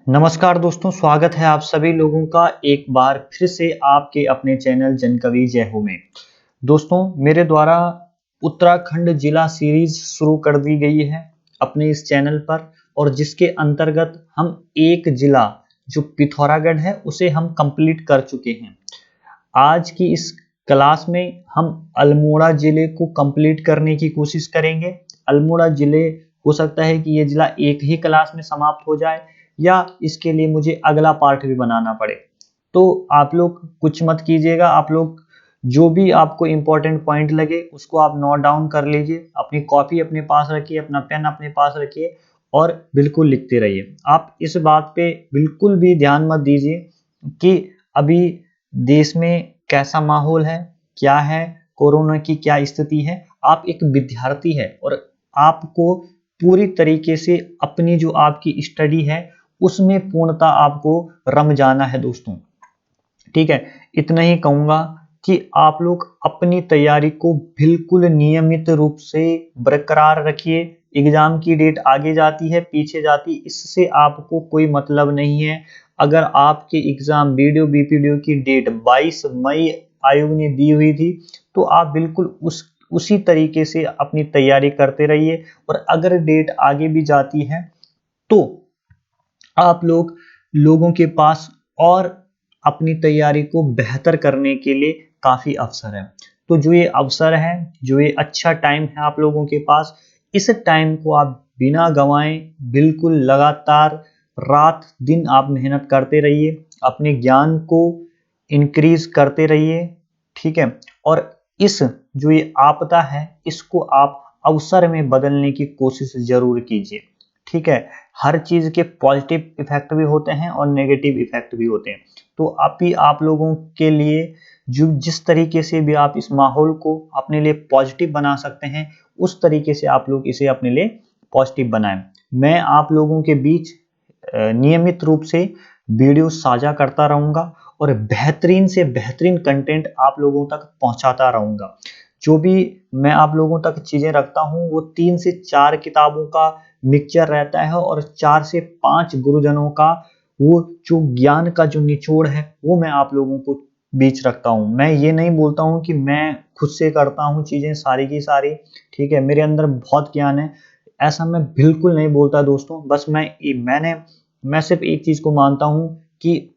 नमस्कार दोस्तों, स्वागत है आप सभी लोगों का एक बार फिर से आपके अपने चैनल जनकवि जय हो में। दोस्तों, मेरे द्वारा उत्तराखंड जिला सीरीज शुरू कर दी गई है अपने इस चैनल पर, और जिसके अंतर्गत हम एक जिला जो पिथौरागढ़ है उसे हम कंप्लीट कर चुके हैं। आज की इस क्लास में हम अल्मोड़ा जिले को कंप्लीट करने की कोशिश करेंगे। अल्मोड़ा जिले हो सकता है कि ये जिला एक ही क्लास में समाप्त हो जाए, या इसके लिए मुझे अगला पार्ट भी बनाना पड़े। तो आप लोग कुछ मत कीजिएगा, आप लोग जो भी आपको इम्पोर्टेंट पॉइंट लगे उसको आप नोट डाउन कर लीजिए। अपनी कॉपी अपने पास रखिए, अपना पेन अपने पास रखिए और बिल्कुल लिखते रहिए। आप इस बात पे बिल्कुल भी ध्यान मत दीजिए कि अभी देश में कैसा माहौल है, क्या है, कोरोना की क्या स्थिति है। आप एक विद्यार्थी है और आपको पूरी तरीके से अपनी जो आपकी स्टडी है उसमें पूर्णतः आपको रम जाना है दोस्तों। ठीक है, इतना ही कहूंगा कि आप लोग अपनी तैयारी को बिल्कुल नियमित रूप से बरकरार रखिए। एग्जाम की डेट आगे जाती है पीछे जाती, इससे आपको कोई मतलब नहीं है। अगर आपके एग्जाम वीडियो बीपीडीओ की डेट 22 मई आयोग ने दी हुई थी, तो आप बिल्कुल उसी तरीके से अपनी तैयारी करते रहिए। और अगर डेट आगे भी जाती है तो आप लोगों के पास और अपनी तैयारी को बेहतर करने के लिए काफी अवसर है। तो जो ये अवसर है, जो ये अच्छा टाइम है आप लोगों के पास, इस टाइम को आप बिना गंवाए बिल्कुल लगातार रात दिन आप मेहनत करते रहिए, अपने ज्ञान को इंक्रीज करते रहिए। ठीक है, और इस जो ये आपदा है इसको आप अवसर में बदलने की कोशिश जरूर कीजिए। ठीक है, हर चीज के पॉजिटिव इफेक्ट भी होते हैं और नेगेटिव इफेक्ट भी होते हैं। तो आप लोगों के लिए जो जिस तरीके से भी आप इस माहौल को अपने लिए पॉजिटिव बना सकते हैं, उस तरीके से आप लोग इसे अपने लिए पॉजिटिव बनाएं। मैं आप लोगों के बीच नियमित रूप से वीडियो साझा करता रहूंगा और बेहतरीन से बेहतरीन कंटेंट आप लोगों तक पहुंचाता रहूंगा। जो भी मैं आप लोगों तक चीजें रखता हूं वो 3 से 4 किताबों का मिक्सचर रहता है, और 4 से 5 गुरुजनों का वो जो ज्ञान का जो निचोड़ है वो मैं आप लोगों को बीच रखता हूँ। मैं ये नहीं बोलता हूँ कि मैं खुद से करता हूँ चीजें सारी की सारी, ठीक है, मेरे अंदर बहुत ज्ञान है, ऐसा मैं बिल्कुल नहीं बोलता दोस्तों। बस मैं सिर्फ एक चीज को मानता हूँ कि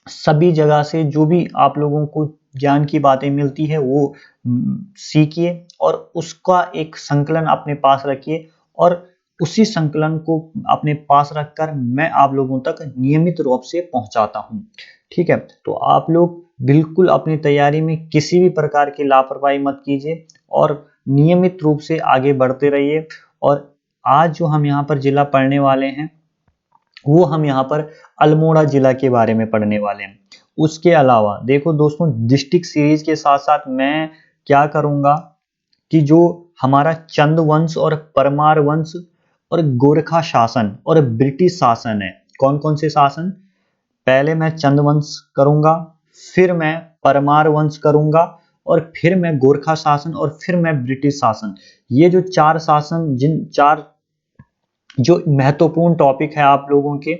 सभी जगह से जो भी आप लोगों को ज्ञान की बातें मिलती है वो सीखिए और उसका एक संकलन अपने पास रखिए, और उसी संकलन को अपने पास रखकर मैं आप लोगों तक नियमित रूप से पहुंचाता हूं। ठीक है, तो आप लोग बिल्कुल अपनी तैयारी में किसी भी प्रकार की लापरवाही मत कीजिए और नियमित रूप से आगे बढ़ते रहिए। और आज जो हम यहाँ पर जिला पढ़ने वाले हैं वो हम यहाँ पर अल्मोड़ा जिला के बारे में पढ़ने वाले हैं। उसके अलावा देखो दोस्तों, डिस्ट्रिक्ट सीरीज के साथ साथ मैं क्या करूंगा कि जो हमारा चंद वंश और परमार वंश और गोरखा शासन और ब्रिटिश शासन है, कौन कौन से शासन, पहले मैं चंद वंश करूंगा, फिर मैं परमार वंश करूंगा, और फिर मैं गोरखा शासन, और फिर मैं ब्रिटिश शासन। ये जो चार शासन, जिन चार जो महत्वपूर्ण टॉपिक है आप लोगों के,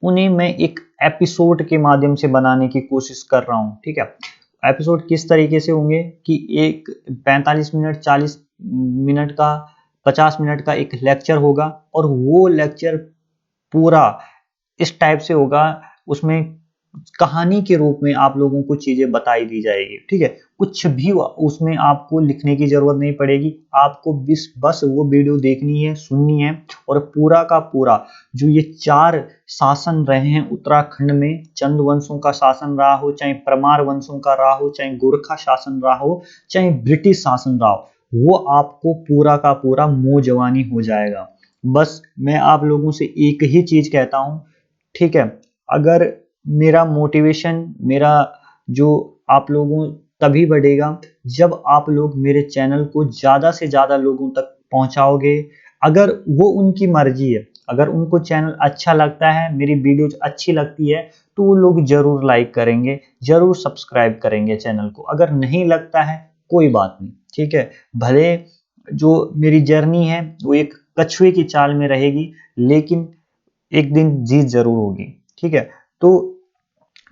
उन्हें मैं एक एपिसोड के माध्यम से बनाने की कोशिश कर रहा हूँ। ठीक है, एपिसोड किस तरीके से होंगे कि एक 45 मिनट 40 मिनट का 50 मिनट का एक लेक्चर होगा, और वो लेक्चर पूरा इस टाइप से होगा, उसमें कहानी के रूप में आप लोगों को चीजें बताई दी जाएगी। ठीक है, कुछ भी उसमें आपको लिखने की जरूरत नहीं पड़ेगी, आपको बस वो वीडियो देखनी है, सुननी है, और पूरा का पूरा जो ये चार शासन रहे हैं उत्तराखंड में, चंद वंशों का शासन रहा हो, चाहे परमार वंशों का रहा हो, चाहे गोरखा शासन रहा हो, चाहे ब्रिटिश शासन रहा हो, वो आपको पूरा का पूरा मुंह जवानी हो जाएगा। बस मैं आप लोगों से एक ही चीज कहता हूं, ठीक है, अगर मेरा मोटिवेशन, मेरा जो आप लोगों तभी बढ़ेगा जब आप लोग मेरे चैनल को ज्यादा से ज्यादा लोगों तक पहुंचाओगे। अगर वो उनकी मर्जी है, अगर उनको चैनल अच्छा लगता है, मेरी वीडियोज अच्छी लगती है, तो वो लोग जरूर लाइक करेंगे, जरूर सब्सक्राइब करेंगे चैनल को। अगर नहीं लगता है कोई बात नहीं, ठीक है, भले जो मेरी जर्नी है वो एक कछुए की चाल में रहेगी, लेकिन एक दिन जीत जरूर होगी। ठीक है, तो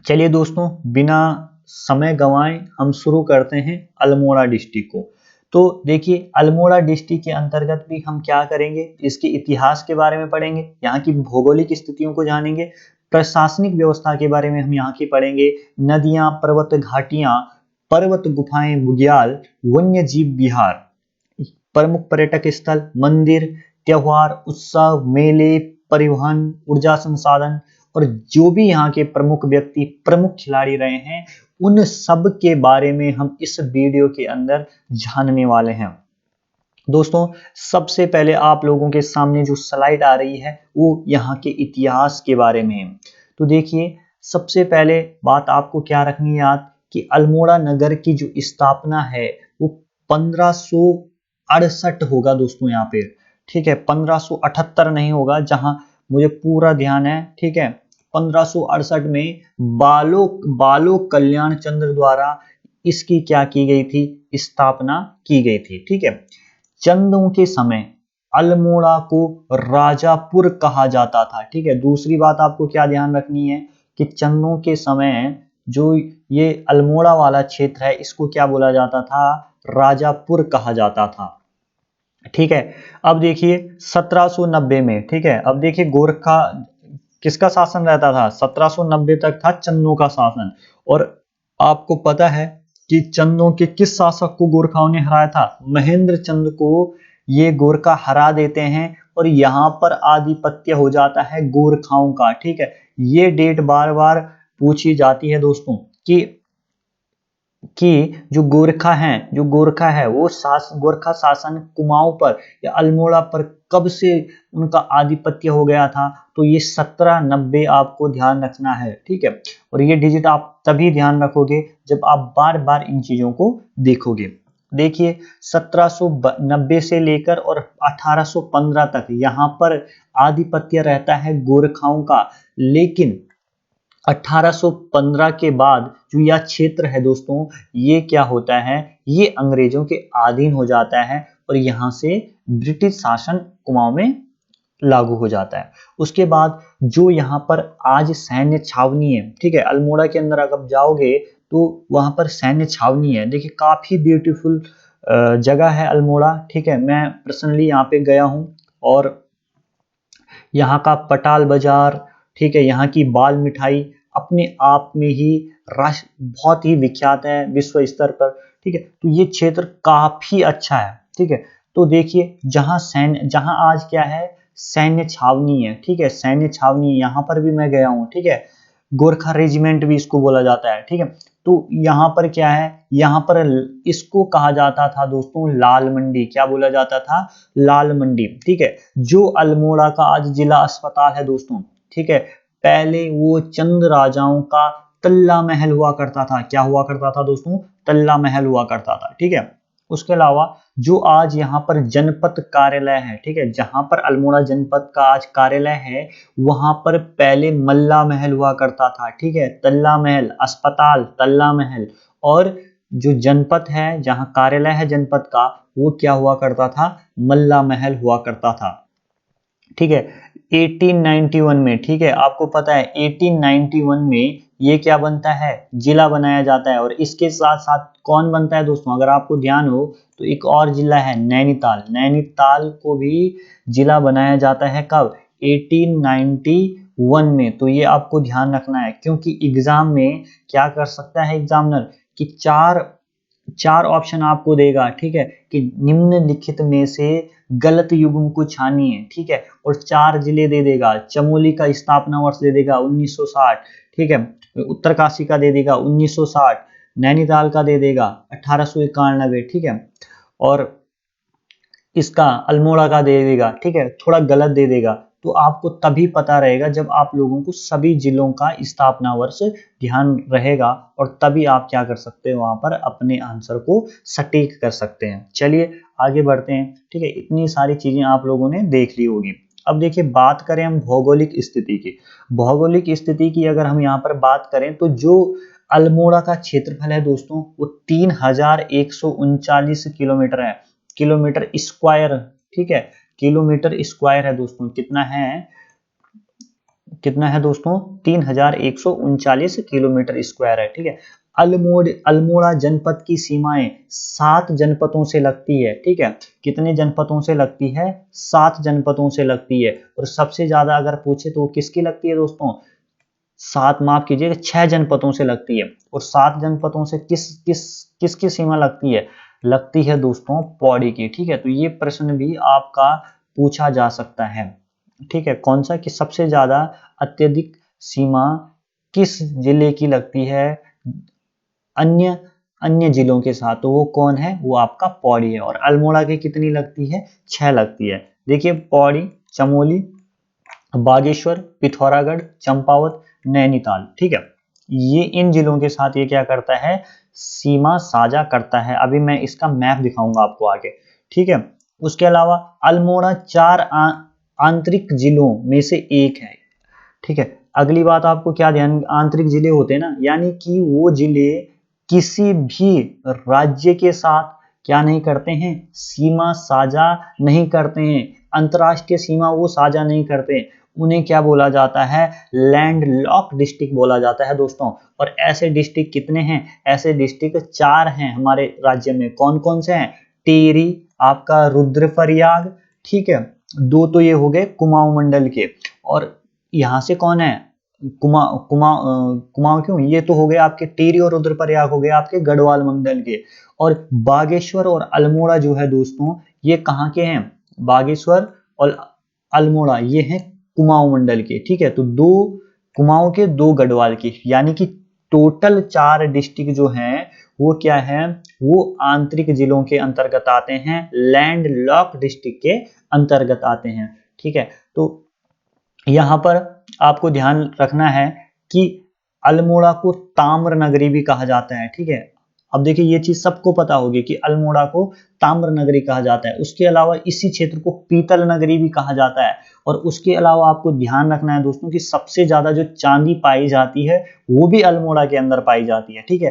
चलिए दोस्तों, बिना समय गंवाए हम शुरू करते हैं अल्मोड़ा डिस्ट्रिक्ट को। तो देखिए, अल्मोड़ा डिस्ट्रिक्ट के अंतर्गत भी हम क्या करेंगे, इसके इतिहास के बारे में पढ़ेंगे, यहाँ की भौगोलिक स्थितियों को जानेंगे, प्रशासनिक व्यवस्था के बारे में हम यहाँ की पढ़ेंगे, नदियां, पर्वत घाटियां, पर्वत गुफाएं, बुग्याल, वन्य जीव विहार, प्रमुख पर्यटक स्थल, मंदिर, त्योहार, उत्सव, मेले, परिवहन, ऊर्जा संसाधन, और जो भी यहाँ के प्रमुख व्यक्ति, प्रमुख खिलाड़ी रहे हैं, उन सब के बारे में हम इस वीडियो के अंदर जानने वाले हैं। दोस्तों, सबसे पहले आप लोगों के सामने जो स्लाइड आ रही है वो यहाँ के इतिहास के बारे में है। तो देखिए, सबसे पहले बात आपको क्या रखनी है याद, कि अल्मोड़ा नगर की जो स्थापना है वो 1568 होगा दोस्तों यहाँ पे। ठीक है, 1578 नहीं होगा, जहां मुझे पूरा ध्यान है। ठीक है, 1568 में बालो कल्याण चंद्र द्वारा इसकी क्या की गई थी, स्थापना की गई थी। ठीक है, चंदों के समय अल्मोड़ा को राजापुर कहा जाता था। ठीक है, दूसरी बात आपको क्या ध्यान रखनी है, कि चंदों के समय जो ये अल्मोड़ा वाला क्षेत्र है, इसको क्या बोला जाता था, राजापुर कहा जाता था। ठीक है, अब देखिए 1790 में, ठीक है, अब देखिए गोरखा किसका शासन रहता था, 1790 तक था चंदों का शासन। और आपको पता है कि चंदों के किस शासक को गोरखाओं ने हराया था, महेंद्र चंद को ये गोरखा हरा देते हैं और यहाँ पर आधिपत्य हो जाता है गोरखाओं का। ठीक है, ये डेट बार बार पूछी जाती है दोस्तों, कि जो गोरखा है वो गोरखा शासन कुमाऊं पर या अल्मोड़ा पर कब से उनका आधिपत्य हो गया था। तो ये 1790 आपको ध्यान रखना है। ठीक है, और ये डिजिट आप तभी ध्यान रखोगे जब आप बार बार इन चीजों को देखोगे। देखिए, 1790 से लेकर और 1815 तक यहाँ पर आधिपत्य रहता है गोरखाओं का, लेकिन 1815 के बाद जो यह क्षेत्र है दोस्तों, ये क्या होता है, ये अंग्रेजों के अधीन हो जाता है और यहाँ से ब्रिटिश शासन कुमाऊं में लागू हो जाता है। उसके बाद जो यहाँ पर आज सैन्य छावनी है, ठीक है, अल्मोड़ा के अंदर अगर जाओगे तो वहां पर सैन्य छावनी है। देखिए, काफी ब्यूटीफुल जगह है अल्मोड़ा। ठीक है, मैं पर्सनली यहाँ पे गया हूँ, और यहाँ का पटाल बाजार, ठीक है, यहाँ की बाल मिठाई अपने आप में ही राष्ट्र बहुत ही विख्यात है विश्व स्तर पर। ठीक है, तो ये क्षेत्र काफी अच्छा है। ठीक है, तो देखिए, जहां आज क्या है, सैन्य छावनी है। ठीक है, सैन्य छावनी, यहाँ पर भी मैं गया हूँ। ठीक है, गोरखा रेजिमेंट भी इसको बोला जाता है। ठीक है, तो यहाँ पर क्या है, यहाँ पर इसको कहा जाता था दोस्तों लाल मंडी। क्या बोला जाता था, लाल मंडी। ठीक है, जो अल्मोड़ा का आज जिला अस्पताल है दोस्तों, ठीक है, पहले वो चंद राजाओं का तल्ला महल हुआ करता था। क्या हुआ करता था दोस्तों, तल्ला महल हुआ करता था। ठीक है, उसके अलावा जो आज यहाँ पर जनपद कार्यालय है, ठीक है, जहां पर अल्मोड़ा जनपद का आज कार्यालय है, वहां पर पहले मल्ला महल हुआ करता था। ठीक है, तल्ला महल, अस्पताल, तल्ला महल, और जो जनपद है, जहां कार्यालय है जनपद का, वो क्या हुआ करता था, मल्ला महल हुआ करता था। ठीक है, 1891 में, ठीक है, आपको पता है 1891 में ये क्या बनता है, जिला बनाया जाता है। और इसके साथ साथ कौन बनता है दोस्तों, अगर आपको ध्यान हो तो एक और जिला है नैनीताल। नैनीताल को भी जिला बनाया जाता है कब, 1891 में। तो ये आपको ध्यान रखना है, क्योंकि एग्जाम में क्या कर सकता है एग्जामिनर, कि चार ऑप्शन आपको देगा। ठीक है, कि निम्नलिखित में से गलत युग्म को छानिए। ठीक है, और 4 जिले दे देगा। चमोली का स्थापना वर्ष दे देगा 1960। ठीक है, उत्तरकाशी का दे देगा 1960, नैनीताल का दे देगा 1891। ठीक है, और इसका अल्मोड़ा का दे देगा, ठीक है, थोड़ा गलत दे देगा। तो आपको तभी पता रहेगा जब आप लोगों को सभी जिलों का स्थापना वर्ष ध्यान रहेगा, और तभी आप क्या कर सकते हैं, वहां पर अपने आंसर को सटीक कर सकते हैं। चलिए आगे बढ़ते हैं। ठीक है, इतनी सारी चीजें आप लोगों ने देख ली होगी। अब देखिए, बात करें हम भौगोलिक स्थिति की। भौगोलिक स्थिति की अगर हम यहाँ पर बात करें, तो जो अल्मोड़ा का क्षेत्रफल है दोस्तों, वो 3139 किलोमीटर है, किलोमीटर स्क्वायर। ठीक है, किलोमीटर स्क्वायर है दोस्तों, कितना है, कितना है दोस्तों, 3139 किलोमीटर स्क्वायर है। ठीक है, अल्मोड़ा जनपद की सीमाएं 7 जनपदों से लगती है। ठीक है, कितने जनपदों से लगती है, 7 जनपदों से लगती है। और सबसे ज्यादा अगर पूछे तो किसकी लगती है दोस्तों, 7 माफ कीजिएगा 6 जनपदों से लगती है। और 7 जनपदों से किसकी सीमा लगती है, लगती है दोस्तों पौड़ी की। ठीक है, तो ये प्रश्न भी आपका पूछा जा सकता है। ठीक है, कौन सा, कि सबसे ज्यादा अत्यधिक सीमा किस जिले की लगती है अन्य अन्य जिलों के साथ, तो वो कौन है, वो आपका पौड़ी है। और अल्मोड़ा की कितनी लगती है, 6 लगती है। देखिए पौड़ी, चमोली, बागेश्वर, पिथौरागढ़, चंपावत, नैनीताल। ठीक है, ये इन जिलों के साथ ये क्या करता है, सीमा साझा करता है। अभी मैं इसका मैप दिखाऊंगा आपको आगे। ठीक है, उसके अलावा अल्मोड़ा 4 आंतरिक जिलों में से एक है। ठीक है, अगली बात आपको क्या ध्यान, आंतरिक जिले होते हैं ना, यानी कि वो जिले किसी भी राज्य के साथ क्या नहीं करते हैं, सीमा साझा नहीं करते हैं, अंतरराष्ट्रीय सीमा वो साझा नहीं करते। उन्हें क्या बोला जाता है, लैंड लॉक डिस्ट्रिक्ट बोला जाता है दोस्तों। और ऐसे डिस्ट्रिक्ट कितने हैं, ऐसे डिस्ट्रिक्ट 4 हैं हमारे राज्य में। कौन कौन से हैं, टिहरी, आपका रुद्रप्रयाग, ठीक है, 2 तो ये हो गए कुमाऊं मंडल के। और यहाँ से कौन है, कुमाऊं क्यों, ये तो हो गए आपके टिहरी और रुद्रप्रयाग हो गए आपके गढ़वाल मंडल के। और बागेश्वर और अल्मोड़ा जो है दोस्तों, ये कहाँ के हैं, बागेश्वर और अल्मोड़ा ये हैं कुमाऊं मंडल के। ठीक है, तो 2 कुमाऊं के, 2 गढ़वाल के, यानी कि टोटल 4 डिस्ट्रिक्ट जो हैं वो क्या है, वो आंतरिक जिलों के अंतर्गत आते हैं, लैंड लॉक डिस्ट्रिक्ट के अंतर्गत आते हैं। ठीक है, तो यहां पर आपको ध्यान रखना है कि अल्मोड़ा को ताम्र नगरी भी कहा जाता है। ठीक है, अब देखिए ये चीज सबको पता होगी कि अल्मोड़ा को ताम्र नगरी कहा जाता है। उसके अलावा इसी क्षेत्र को पीतल नगरी भी कहा जाता है। और उसके अलावा आपको ध्यान रखना है दोस्तों कि सबसे ज्यादा जो चांदी पाई जाती है वो भी अल्मोड़ा के अंदर पाई जाती है। ठीक है,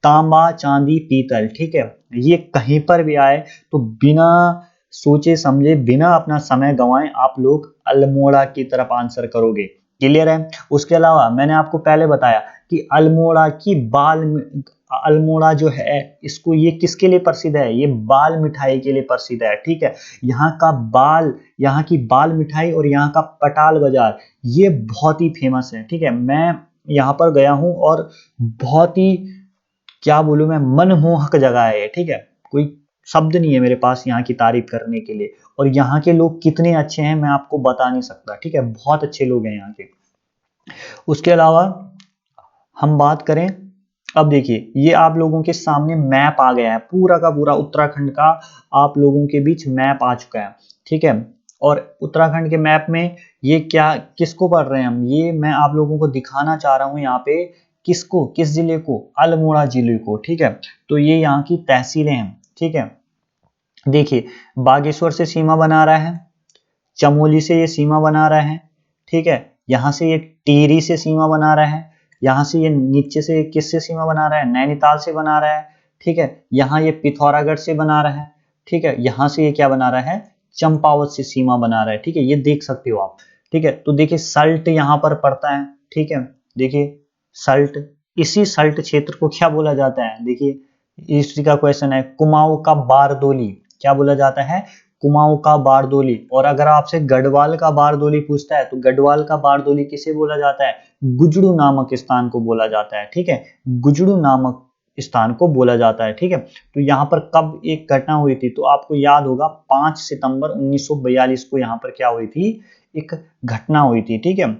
तांबा, चांदी, पीतल। ठीक है, ये कहीं पर भी आए तो बिना सोचे समझे, बिना अपना समय गंवाए आप लोग अल्मोड़ा की तरफ आंसर करोगे। क्लियर है। उसके अलावा मैंने आपको पहले बताया कि अल्मोड़ा जो है इसको, ये किसके लिए प्रसिद्ध है, ये बाल मिठाई के लिए प्रसिद्ध है। ठीक है, यहाँ की बाल मिठाई और यहाँ का पटाल बाजार ये बहुत ही फेमस है। ठीक है, मैं यहाँ पर गया हूँ और बहुत ही, क्या बोलूं मैं, मनमोहक जगह है ये। ठीक है, कोई शब्द नहीं है मेरे पास यहाँ की तारीफ करने के लिए। और यहाँ के लोग कितने अच्छे हैं मैं आपको बता नहीं सकता। ठीक है, बहुत अच्छे लोग हैं यहाँ के। उसके अलावा हम बात करें, अब देखिए ये आप लोगों के सामने मैप आ गया है, पूरा का पूरा उत्तराखंड का आप लोगों के बीच मैप आ चुका है। ठीक है, और उत्तराखंड के मैप में ये क्या, किसको पढ़ रहे हैं हम, ये मैं आप लोगों को दिखाना चाह रहा हूँ यहाँ पे, किसको, किस जिले को, अल्मोड़ा जिले को। ठीक है, तो ये यहाँ की तहसीलें हैं। ठीक है, देखिए बागेश्वर से सीमा बना रहा है, चमोली से ये सीमा बना रहा है। ठीक है, यहाँ से ये टिहरी से सीमा बना रहा है, यहाँ से ये नीचे से किससे सीमा बना रहा है, नैनीताल से बना रहा है। ठीक है, यहाँ ये पिथौरागढ़ से बना रहा है। ठीक है, यहाँ से ये क्या बना रहा है, चंपावत से सीमा बना रहा है। ठीक है, ये देख सकते हो आप। ठीक है, तो देखिए सल्ट यहाँ पर पड़ता है। ठीक है, देखिए सल्ट, इसी सल्ट क्षेत्र को क्या बोला जाता है, देखिए हिस्ट्री का क्वेश्चन है, कुमाऊं का बारदोली क्या बोला जाता है, कुमाऊं का बारदोली। और अगर आपसे गढ़वाल का बारदोली पूछता है तो गढ़वाल का बारदोली किसे बोला जाता है, गुजड़ू नामक स्थान को बोला जाता है। ठीक है, गुजड़ू नामक स्थान को बोला जाता है। ठीक है, तो यहाँ पर कब एक घटना हुई थी, तो आपको याद होगा 5 सितंबर 1942 को यहाँ पर क्या हुई थी, एक घटना हुई थी। ठीक है,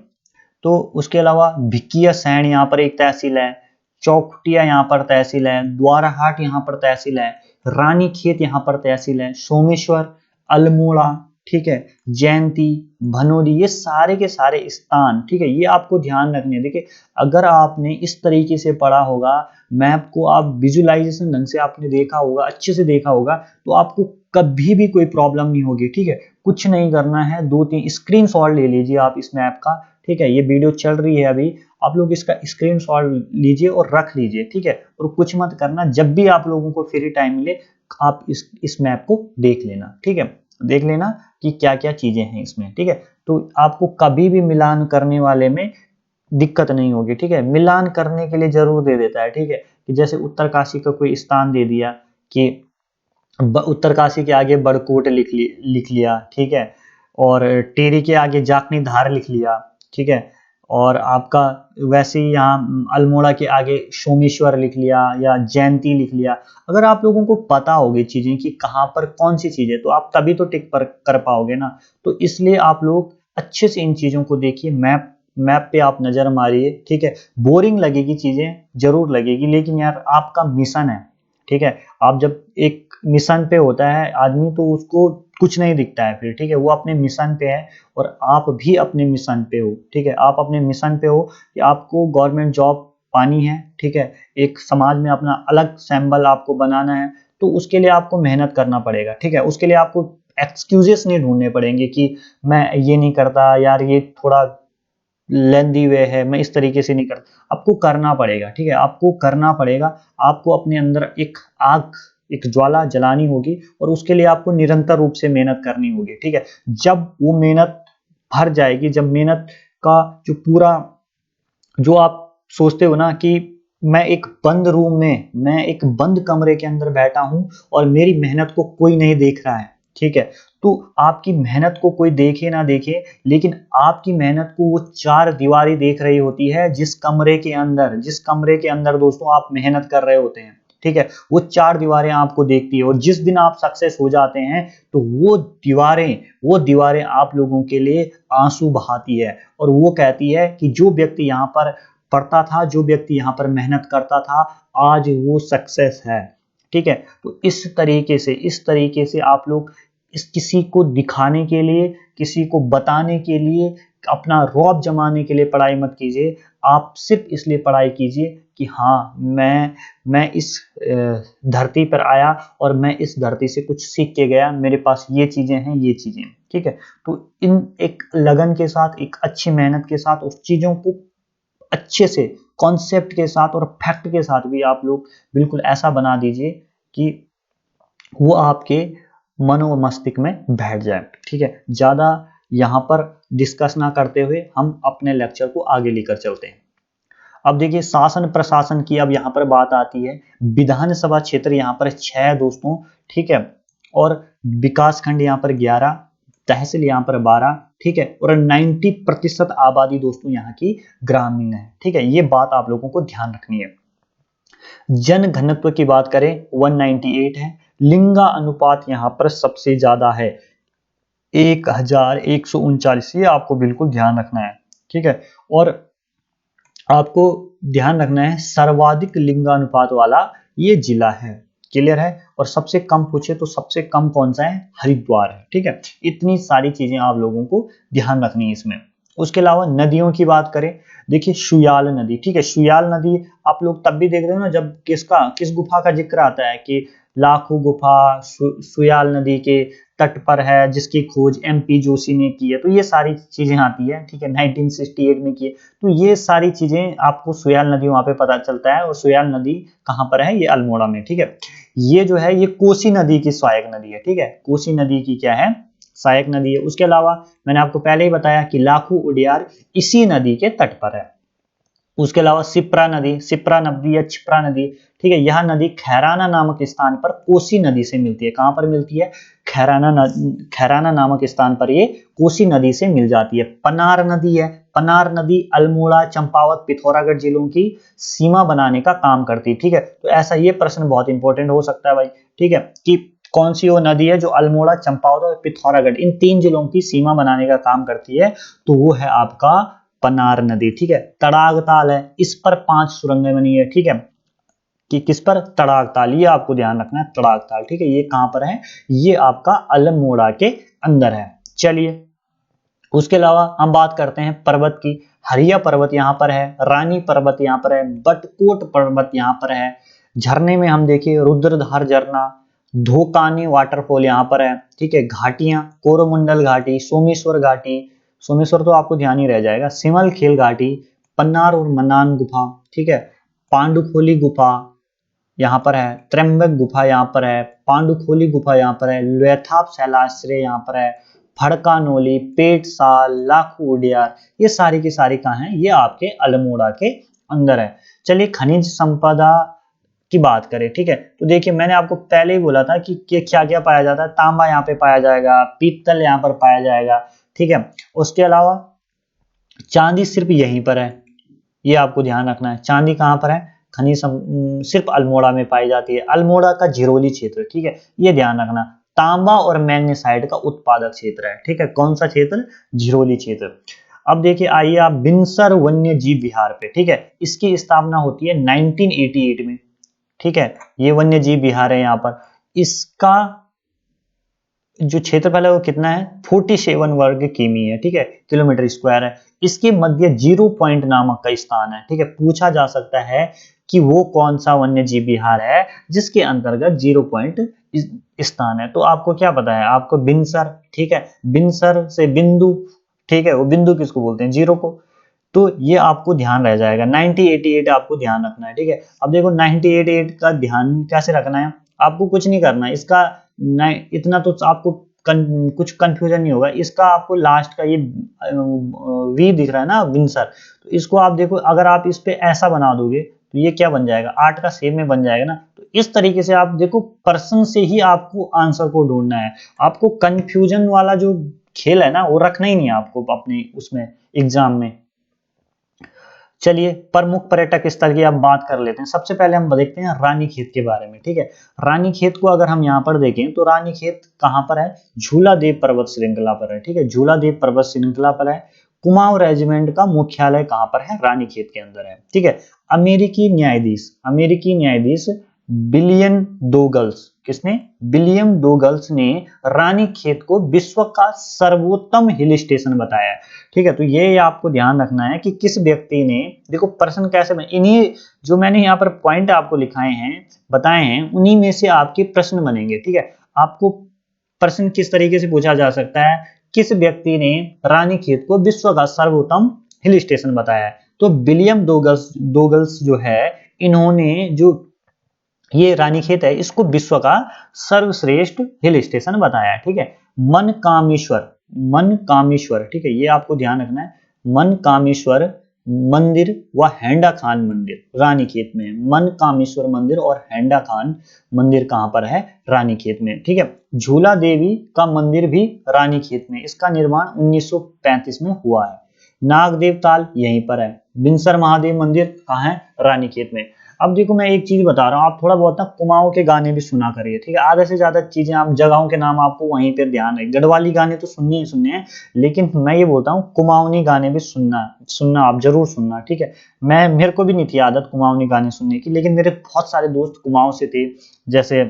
तो उसके अलावा भिकिया सैन यहाँ पर एक तहसील है, चौखुटिया यहाँ पर तहसील है, द्वाराहाट यहाँ पर तहसील है, रानी खेत यहाँ पर तहसील है, सोमेश्वर, अल्मोड़ा, ठीक है, जयंती, भनोली, ये सारे के सारे स्थान। ठीक है, ये आपको ध्यान रखने हैं। देखिए अगर आपने इस तरीके से पढ़ा होगा मैप को, आप विजुअलाइजेशन ढंग से आपने देखा होगा, अच्छे से देखा होगा, तो आपको कभी भी कोई प्रॉब्लम नहीं होगी। ठीक है, कुछ नहीं करना है, 2-3 स्क्रीनशॉट ले लीजिए आप इस मैप का। ठीक है, ये वीडियो चल रही है अभी, आप लोग इसका स्क्रीनशॉट लीजिए और रख लीजिए। ठीक है, और कुछ मत करना, जब भी आप लोगों को फ्री टाइम मिले आप इस मैप को देख लेना। ठीक है, देख लेना कि क्या क्या चीजें हैं इसमें। ठीक है, तो आपको कभी भी मिलान करने वाले में दिक्कत नहीं होगी, ठीक है। मिलान करने के लिए जरूर दे देता है, ठीक है, कि जैसे उत्तरकाशी का कोई स्थान दे दिया कि उत्तरकाशी के आगे बड़कोट लिख लिया, ठीक है, और टेरी के आगे जाखनी धार लिख लिया, ठीक है, और आपका वैसे ही यहाँ अल्मोड़ा के आगे सोमेश्वर लिख लिया या जयंती लिख लिया। अगर आप लोगों को पता होगी चीजें कि कहाँ पर कौन सी चीज है, तो आप तभी तो टिक पर कर पाओगे ना। तो इसलिए आप लोग अच्छे से इन चीजों को देखिए, मैप पे आप नजर मारिए, ठीक है। बोरिंग लगेगी चीजें, जरूर लगेगी, लेकिन यार आपका मिशन है, ठीक है। आप जब एक मिशन पे होता है आदमी, तो उसको कुछ नहीं दिखता है फिर, ठीक है, वो अपने मिशन पे है, और आप भी अपने मिशन पे हो, ठीक है। आप अपने मिशन पे हो कि आपको गवर्नमेंट जॉब पानी है, ठीक है, एक समाज में अपना अलग सिंबल आपको बनाना है, तो उसके लिए आपको मेहनत करना पड़ेगा, ठीक है। उसके लिए आपको एक्सक्यूजेस नहीं ढूंढने पड़ेंगे कि मैं ये नहीं करता यार, ये थोड़ा लेंदी वे है, मैं इस तरीके से नहीं करता। आपको करना पड़ेगा, ठीक है, आपको करना पड़ेगा। आपको अपने अंदर एक आग, एक ज्वाला जलानी होगी, और उसके लिए आपको निरंतर रूप से मेहनत करनी होगी, ठीक है। जब वो मेहनत भर जाएगी, जब मेहनत का जो पूरा, जो आप सोचते हो ना कि मैं एक बंद रूम में, मैं एक बंद कमरे के अंदर बैठा हूं और मेरी मेहनत को कोई नहीं देख रहा है, ठीक है। तो आपकी मेहनत को कोई देखे ना देखे, लेकिन आपकी मेहनत को वो चार दीवारी देख रही होती है, जिस कमरे के अंदर, जिस कमरे के अंदर दोस्तों आप मेहनत कर रहे होते हैं, ठीक है। वो चार दीवारें आपको देखती है, और जिस दिन आप सक्सेस हो जाते हैं, तो वो दीवारें आप लोगों के लिए आंसू बहाती है, और वो कहती है कि जो व्यक्ति यहाँ पर पढ़ता था, जो व्यक्ति यहाँ पर मेहनत करता था, आज वो सक्सेस है, ठीक है। तो इस तरीके से आप लोग इस किसी को दिखाने के लिए, किसी को बताने के लिए, अपना रौब जमाने के लिए पढ़ाई मत कीजिए। आप सिर्फ इसलिए पढ़ाई कीजिए कि हाँ, मैं इस धरती पर आया और मैं इस धरती से कुछ सीख के गया, मेरे पास ये चीजें हैं, ये चीजें, ठीक है। तो इन एक लगन के साथ, एक अच्छी मेहनत के साथ, उस चीजों को अच्छे से कॉन्सेप्ट के साथ और फैक्ट के साथ भी आप लोग बिल्कुल ऐसा बना दीजिए कि वो आपके मन और मस्तिष्क में बैठ जाए, ठीक है। ज्यादा यहाँ पर डिस्कस ना करते हुए हम अपने लेक्चर को आगे लेकर चलते हैं। अब देखिए, शासन प्रशासन की अब यहाँ पर बात आती है। विधानसभा क्षेत्र यहाँ पर 6 दोस्तों, ठीक है, और विकास खंड यहाँ पर 11, तहसील यहाँ पर 12, ठीक है, और 90% आबादी दोस्तों यहाँ की ग्रामीण है, ठीक है। ये बात आप लोगों को ध्यान रखनी है। जन घनत्व की बात करें 198 है। लिंगा अनुपात यहाँ पर सबसे ज्यादा है, 1139, ये आपको बिल्कुल ध्यान रखना है, ठीक है। और आपको ध्यान रखना है, सर्वाधिक लिंगानुपात वाला ये जिला है, क्लियर है। और सबसे कम पूछे तो सबसे कम कौन सा है, हरिद्वार है, ठीक है। इतनी सारी चीजें आप लोगों को ध्यान रखनी है इसमें। उसके अलावा नदियों की बात करें, देखिए सुयाल नदी, ठीक है, सुयाल नदी आप लोग तब भी देख रहे हो ना जब किस गुफा का जिक्र आता है कि लाखों गुफा सुयाल नदी के तट पर है, जिसकी खोज MP जोशी ने की है। तो ये सारी चीजें आती है, ठीक है, 1968 में की है। तो ये सारी चीजें आपको सुयाल नदी वहां पे पता चलता है, और सुयाल नदी कहाँ पर है, ये अल्मोड़ा में, ठीक है। ये जो है, ये कोसी नदी की सहायक नदी है, ठीक है, कोसी नदी की क्या है, सहायक नदी है। उसके अलावा मैंने आपको पहले ही बताया कि लाखों उडियार इसी नदी के तट पर है। उसके अलावा सिप्रा नदी या छिप्रा नदी, ठीक है, यह नदी खैराना नामक स्थान पर कोसी नदी से मिलती है। कहां पर मिलती है, खैराना नामक स्थान पर ये कोसी नदी से मिल जाती है। पनार नदी है, पनार नदी अल्मोड़ा, चंपावत, पिथौरागढ़ जिलों की सीमा बनाने का काम करती है, ठीक है। तो ऐसा ये प्रश्न बहुत इंपॉर्टेंट हो सकता है भाई, ठीक है, कि कौन सी वो नदी है जो अल्मोड़ा, चंपावत और पिथौरागढ़ इन 3 जिलों की सीमा बनाने का काम करती है, तो वो है आपका पनार नदी, ठीक है। तड़ाग ताल है, इस पर 5 सुरंगें बनी है, ठीक है, कि किस पर, तड़ाग ताल, ये आपको ध्यान रखना है, तड़ाग ताल, ठीक है। ये कहां पर है, ये आपका अल्मोड़ा के अंदर है। चलिए, उसके अलावा हम बात करते हैं पर्वत की। हरिया पर्वत यहाँ पर है, रानी पर्वत यहाँ पर है, बटकोट पर्वत यहाँ पर है। झरने में हम देखिए रुद्रधार झरना, धोकानी वाटरफॉल यहाँ पर है, ठीक है। घाटियां, कोरोमंडल घाटी, सोमेश्वर घाटी, सोमेश्वर तो आपको ध्यान ही रह जाएगा, सिमल खेल घाटी, पन्नार और मनान गुफा, ठीक है, पांडुखोली गुफा यहाँ पर है, त्र्यंबक गुफा यहाँ पर है, पांडुखोली गुफा यहाँ पर है, लोथाप शैलाश्रय यहाँ पर है, फड़कानोली, पेटसाल, लाखू उडियार, ये सारी की सारी कहाँ है, ये आपके अल्मोड़ा के अंदर है। चलिए खनिज संपदा की बात करें, ठीक है, तो देखिए मैंने आपको पहले ही बोला था कि क्या क्या पाया जाता है। तांबा यहाँ पे पाया जाएगा, पीतल यहाँ पर पाया जाएगा, ठीक है। उसके अलावा चांदी सिर्फ यहीं पर है, ये आपको ध्यान रखना है। चांदी कहाँ पर है, सिर्फ अल्मोड़ा में पाई जाती है, अल्मोड़ा का झिरोली क्षेत्र, ठीक है, ये ध्यान रखना। तांबा और मैग्नेसाइट का उत्पादक क्षेत्र है, ठीक है, कौन सा क्षेत्र, झिरोली क्षेत्र। अब देखिए आइए आप बिनसर वन्य जीव विहार पे, ठीक है, इसकी स्थापना होती है 1988 में, ठीक है। ये वन्य जीव विहार है यहाँ पर। इसका जो क्षेत्रफल है वो कितना है, 47 वर्ग किमी है, ठीक है, किलोमीटर स्क्वायर है। इसके मध्य 0 पॉइंट नामक का स्थान है, ठीक है। पूछा जा सकता है कि वो कौन सा वन्य जीव विहार है जिसके अंतर्गत 0 पॉइंट स्थान है। तो आपको क्या पता है, आपको बिनसर, ठीक है, बिनसर से बिंदु, ठीक है, वो बिंदु किसको बोलते हैं, 0 को। तो ये आपको ध्यान रह जाएगा, 1988 आपको ध्यान रखना है, ठीक है। अब देखो 1988 का ध्यान कैसे रखना है, आपको कुछ नहीं करना है, इसका इतना तो आपको कुछ कंफ्यूजन नहीं होगा। इसका आपको लास्ट का ये वी दिख रहा है ना, विंसर, तो इसको आप देखो, अगर आप इस पे ऐसा बना दोगे तो ये क्या बन जाएगा, 8 का शेप में बन जाएगा ना। तो इस तरीके से आप देखो, पर्सन से ही आपको आंसर को ढूंढना है, आपको कंफ्यूजन वाला जो खेल है ना वो रखना ही नहीं है आपको अपने उसमें एग्जाम में। चलिए प्रमुख पर्यटक स्थल की अब बात कर लेते हैं। सबसे पहले हम देखते हैं रानीखेत के बारे में, ठीक है। रानीखेत को अगर हम यहाँ पर देखें तो रानीखेत कहाँ पर है, झूलादेव पर्वत श्रृंखला पर है, ठीक है, झूलादेव पर्वत श्रृंखला पर है। कुमाऊं रेजिमेंट का मुख्यालय कहाँ पर है, रानीखेत के अंदर है, ठीक है। अमेरिकी न्यायाधीश विलियम डोगल्स, किसने, विलियम डोगल्स ने रानीखेत को विश्व का सर्वोत्तम हिल स्टेशन बताया है, ठीक है। तो ये आपको ध्यान रखना है कि किस व्यक्ति ने, देखो प्रश्न कैसे बने, इन्हीं जो मैंने यहाँ पर पॉइंट आपको लिखाए हैं, बताए हैं, उन्हीं में से आपके प्रश्न बनेंगे, ठीक है। आपको प्रश्न किस तरीके से पूछा जा सकता है, किस व्यक्ति ने रानीखेत को विश्व का सर्वोत्तम हिल स्टेशन बताया है। तो विलियम डोगल्स जो है, इन्होंने जो ये रानीखेत है इसको विश्व का सर्वश्रेष्ठ हिल स्टेशन बताया है, ठीक है। मन कामेश्वर, ठीक है, ये आपको ध्यान रखना है। मन कामेश्वर मंदिर व हैंडा खान मंदिर रानीखेत में, मन कामेश्वर मंदिर और हैंडा खान मंदिर कहां पर है, रानीखेत में, ठीक है। झूला देवी का मंदिर भी रानीखेत में, इसका निर्माण 1935 में हुआ है। नागदेव ताल यहीं पर है। बिनसर महादेव मंदिर कहाँ है, रानीखेत में। अब देखो मैं एक चीज बता रहा हूँ, आप थोड़ा बहुत ना कुमाऊं के गाने भी सुना करिए, ठीक है। आधे से ज्यादा चीजें आप जगहों के नाम आपको वहीं पे ध्यान है, गढ़वाली गाने तो सुनने ही सुनने हैं, लेकिन मैं ये बोलता हूँ कुमाऊनी गाने भी सुनना आप जरूर सुनना, ठीक है। मेरे को भी नहीं थी आदत कुमाऊनी गाने सुनने की, लेकिन मेरे बहुत सारे दोस्त कुमाऊं से थे, जैसे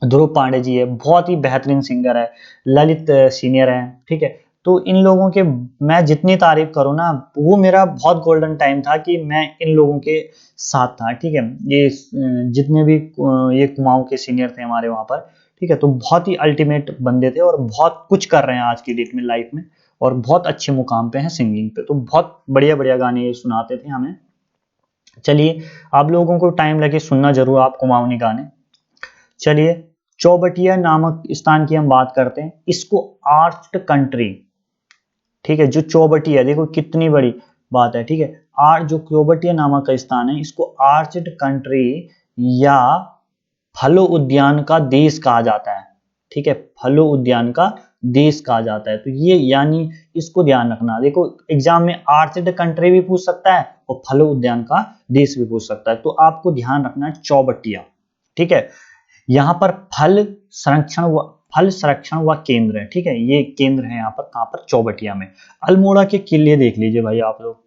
ध्रुव पांडे जी है, बहुत ही बेहतरीन सिंगर है, ललित सीनियर है, ठीक है। तो इन लोगों के मैं जितनी तारीफ करूँ ना, वो मेरा बहुत गोल्डन टाइम था कि मैं इन लोगों के साथ था, ठीक है। ये जितने भी ये कुमाऊं के सीनियर थे हमारे वहाँ पर, ठीक है, तो बहुत ही अल्टीमेट बंदे थे और बहुत कुछ कर रहे हैं आज की डेट में लाइफ में, और बहुत अच्छे मुकाम पे हैं सिंगिंग पे, तो बहुत बढ़िया बढ़िया गाने सुनाते थे हमें। चलिए आप लोगों को टाइम लगे सुनना जरूर आप कुमाऊनी गाने। चलिए चौबटिया नामक स्थान की हम बात करते हैं, इसको आर्च्ड कंट्री, ठीक है, जो चौबटिया, देखो कितनी बड़ी बात है, ठीक है। जो चौबटिया नामक का स्थान है, इसको आर्च्ड कंट्री या फलो उद्यान का देश कहा जाता है, ठीक है, फलो उद्यान का देश कहा जाता है। तो ये यानी इसको ध्यान रखना, देखो एग्जाम में आर्च्ड कंट्री भी पूछ सकता है और फलो उद्यान का देश भी पूछ सकता है, तो आपको ध्यान रखना है चौबटिया, ठीक है। यहाँ पर फल संरक्षण व केंद्र है, ठीक है, ये केंद्र है यहाँ पर, कहां पर, चौबटिया में। अल्मोड़ा के किले देख लीजिए भाई आप लोग,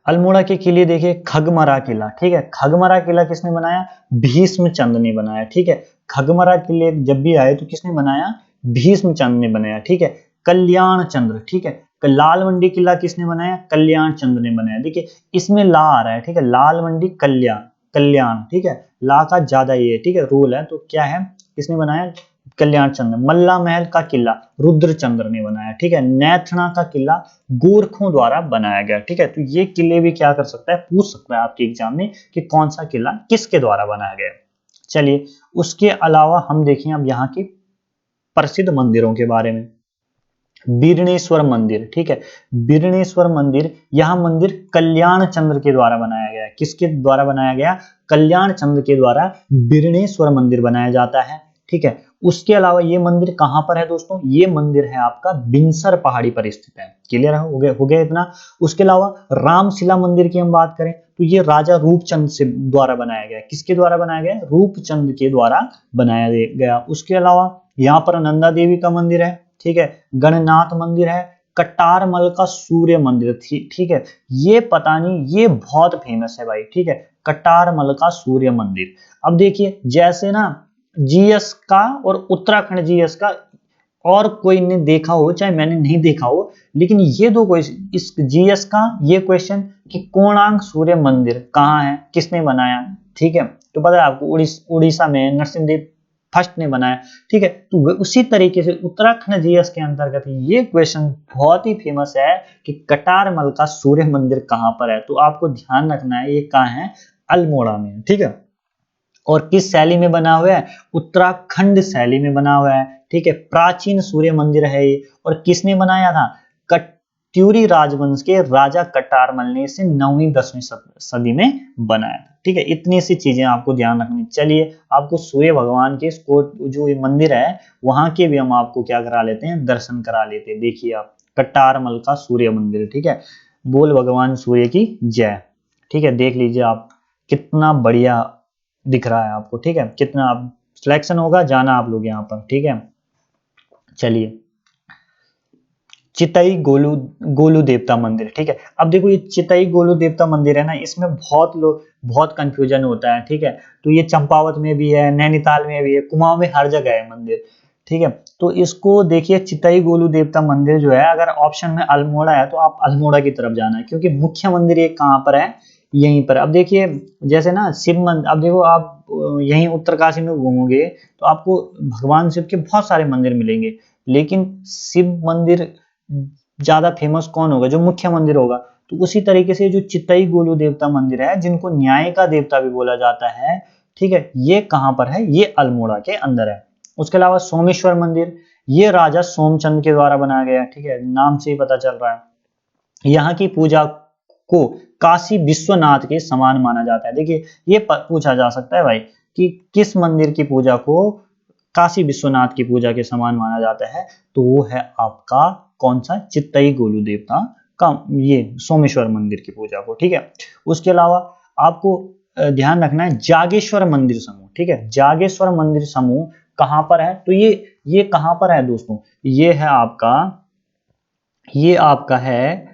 अल्मोड़ा के किले देखिए, खगमरा किला, ठीक है, खगमरा किला किसने बनाया, भीष्मचंद्र ने बनाया, ठीक है। खगमरा किले जब भी आए तो किसने बनाया, भीष्मचंद्र ने बनाया, ठीक है। कल्याण चंद्र, ठीक है, लाल मंडी किला किसने बनाया, कल्याण चंद्र ने बनाया। देखिए इसमें ला आ रहा है, ठीक है, लाल मंडी कल्याण, ठीक है, ला का ज्यादा ये, ठीक है, रूल है, तो क्या है, किसने बनाया, कल्याण चंद्र। मल्ला महल का किला रुद्रचंद्र ने बनाया, ठीक है। नैथना का किला गोरखों द्वारा बनाया गया, ठीक है। तो ये किले भी क्या कर सकता है, पूछ सकता है आपके एग्जाम में कि कौन सा किला किसके द्वारा बनाया गया। चलिए उसके अलावा हम देखें अब यहाँ की प्रसिद्ध मंदिरों के बारे में। बीरणेश्वर मंदिर, ठीक है, बीरणेश्वर मंदिर, यह मंदिर कल्याण चंद्र के द्वारा बनाया गया है। किसके द्वारा बनाया गया? कल्याण चंद्र के द्वारा बीरणेश्वर मंदिर बनाया जाता है, ठीक है। उसके अलावा ये मंदिर कहां पर है दोस्तों? ये मंदिर है आपका बिनसर पहाड़ी पर स्थित है। क्लियर है? हो गया इतना। उसके अलावा रामशिला मंदिर की हम बात करें तो ये राजा रूपचंद से द्वारा बनाया गया। किसके द्वारा बनाया गया? रूपचंद के द्वारा बनाया गया। उसके अलावा यहाँ पर नंदा देवी का मंदिर है, ठीक है, गणनाथ मंदिर है, कटारमल का सूर्य मंदिर, ठीक है, ये पता नहीं, ये बहुत फेमस है भाई, ठीक है, कटारमल का सूर्य मंदिर। अब देखिए जैसे ना जीएस का और उत्तराखंड जीएस का और कोई ने देखा हो चाहे मैंने नहीं देखा हो, लेकिन ये दो क्वेश्चन, इस जीएस का ये क्वेश्चन कि कोणार्क सूर्य मंदिर कहाँ है, किसने बनाया, ठीक है, तो पता है आपको उड़ीसा में नरसिंहदेव फर्स्ट ने बनाया, ठीक है। तो उसी तरीके से उत्तराखंड जीएस के अंतर्गत ये क्वेश्चन बहुत ही फेमस है कि कटारमल का सूर्य मंदिर कहां पर है। तो आपको ध्यान रखना है ये कहां है? अल्मोड़ा में, ठीक है। और किस शैली में बना हुआ है? उत्तराखंड शैली में बना हुआ है, ठीक है। प्राचीन सूर्य मंदिर है ये, और किसने बनाया था? कत्यूरी राजवंश के राजा कटारमल ने इसे 9वीं-10वीं सदी में बनाया था, ठीक है। इतनी सी चीजें आपको ध्यान रखनी। चलिए आपको सूर्य भगवान के जो ये मंदिर है वहां के भी हम आपको क्या करा लेते हैं? दर्शन करा लेते हैं। देखिए आप, कटारमल का सूर्य मंदिर, ठीक है, बोल भगवान सूर्य की जय, ठीक है। देख लीजिए आप, कितना बढ़िया दिख रहा है आपको, ठीक है, कितना आप सिलेक्शन होगा, जाना आप लोग यहाँ पर, ठीक है। चलिए चितई गोलू देवता मंदिर, ठीक है। अब देखो ये चितई गोलू देवता मंदिर है ना, इसमें बहुत कंफ्यूजन होता है, ठीक है। तो ये चंपावत में भी है, नैनीताल में भी है, कुमाऊं में, हर जगह है मंदिर, ठीक है। तो इसको देखिए चितई गोलू देवता मंदिर जो है, अगर ऑप्शन में अल्मोड़ा है तो आप अल्मोड़ा की तरफ जाना है, क्योंकि मुख्य मंदिर ये कहाँ पर है? यहीं पर। अब देखिए जैसे ना शिव मंदिर, अब देखो आप यहीं उत्तरकाशी में घूमोगे तो आपको भगवान शिव के बहुत सारे मंदिर मिलेंगे, लेकिन शिव मंदिर ज्यादा फेमस कौन होगा? जो मुख्य मंदिर होगा। तो उसी तरीके से जो चितई गोलू देवता मंदिर है, जिनको न्याय का देवता भी बोला जाता है, ठीक है, ये कहां पर है? ये अल्मोड़ा के अंदर है। उसके अलावा सोमेश्वर मंदिर, ये राजा सोमचंद के द्वारा बनाया गया, ठीक है, नाम से ही पता चल रहा है। यहाँ की पूजा को काशी विश्वनाथ के समान माना जाता है। देखिए ये पूछा जा सकता है भाई कि किस मंदिर की पूजा को काशी विश्वनाथ की पूजा के समान माना जाता है? तो वो है आपका कौन सा? चितई गोलू देवता का ये सोमेश्वर मंदिर की पूजा को, ठीक है। उसके अलावा आपको ध्यान रखना है जागेश्वर मंदिर समूह, ठीक है, जागेश्वर मंदिर समूह कहां पर है? तो ये कहां पर है दोस्तों? ये आपका है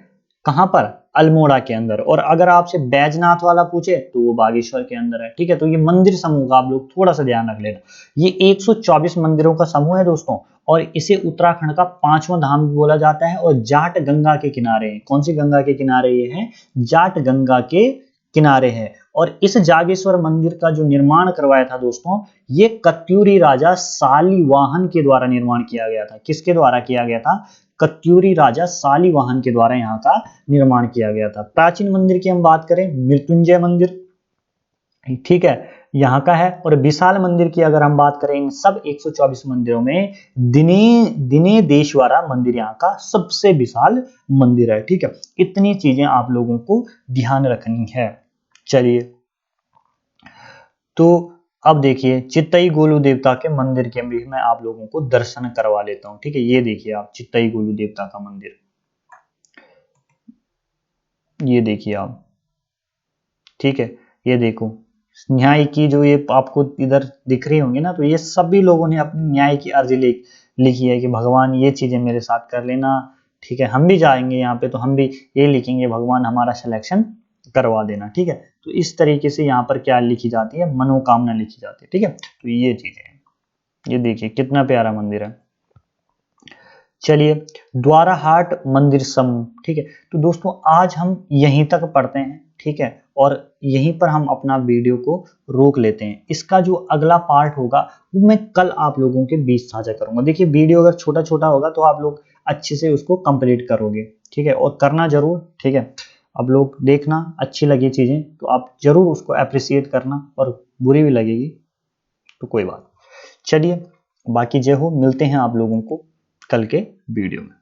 कहां पर? अल्मोड़ा के अंदर। और अगर आपसे बैजनाथ वाला पूछे तो वो बागेश्वर के अंदर है, ठीक है। तो ये मंदिर समूह का आप लोग थोड़ा सा ध्यान रख लेना। ये 124 मंदिरों का समूह है दोस्तों, और इसे उत्तराखंड का 5वां धाम भी बोला जाता है। और जाट गंगा के किनारे है। कौन सी गंगा के किनारे ये है? जाट गंगा के किनारे है। और इस जागेश्वर मंदिर का जो निर्माण करवाया था दोस्तों, ये कत्यूरी राजा सालीवाहन के द्वारा निर्माण किया गया था। किसके द्वारा किया गया था? कत्यूरी राजा सालीवाहन के द्वारा यहाँ का निर्माण किया गया था। प्राचीन मंदिर की हम बात करें, मृत्युंजय मंदिर, ठीक है, यहाँ का है। और विशाल मंदिर की अगर हम बात करें, इन सब 124 मंदिरों में दिनेदेश्वरा मंदिर यहाँ का सबसे विशाल मंदिर है, ठीक है। इतनी चीजें आप लोगों को ध्यान रखनी है। चलिए तो अब देखिए चितई गोलू देवता के मंदिर के भी मैं आप लोगों को दर्शन करवा लेता हूं, ठीक है। ये देखिए आप, चितई गोलू देवता का मंदिर, ये देखिए आप, ठीक है। ये देखो न्याय की जो ये आपको इधर दिख रही होंगी ना, तो ये सभी लोगों ने अपनी न्याय की अर्जी लिखी है कि भगवान ये चीजें मेरे साथ कर लेना, ठीक है। हम भी जाएंगे यहाँ पे तो हम भी ये लिखेंगे, भगवान हमारा सिलेक्शन करवा देना, ठीक है। तो इस तरीके से यहाँ पर क्या लिखी जाती है? मनोकामना लिखी जाती है, ठीक है। तो ये चीजें हैं, ये देखिए कितना प्यारा मंदिर है। चलिए द्वाराहाट मंदिर समूह, ठीक है। तो दोस्तों आज हम यहीं तक पढ़ते हैं, ठीक है, और यहीं पर हम अपना वीडियो को रोक लेते हैं। इसका जो अगला पार्ट होगा वो मैं कल आप लोगों के बीच साझा करूंगा। देखिए वीडियो अगर छोटा छोटा होगा तो आप लोग अच्छे से उसको कंप्लीट करोगे, ठीक है, और करना जरूर, ठीक है। अब लोग देखना, अच्छी लगी चीजें तो आप जरूर उसको अप्रिशिएट करना, और बुरी भी लगेगी तो कोई बात। चलिए बाकी जय हो, मिलते हैं आप लोगों को कल के वीडियो में।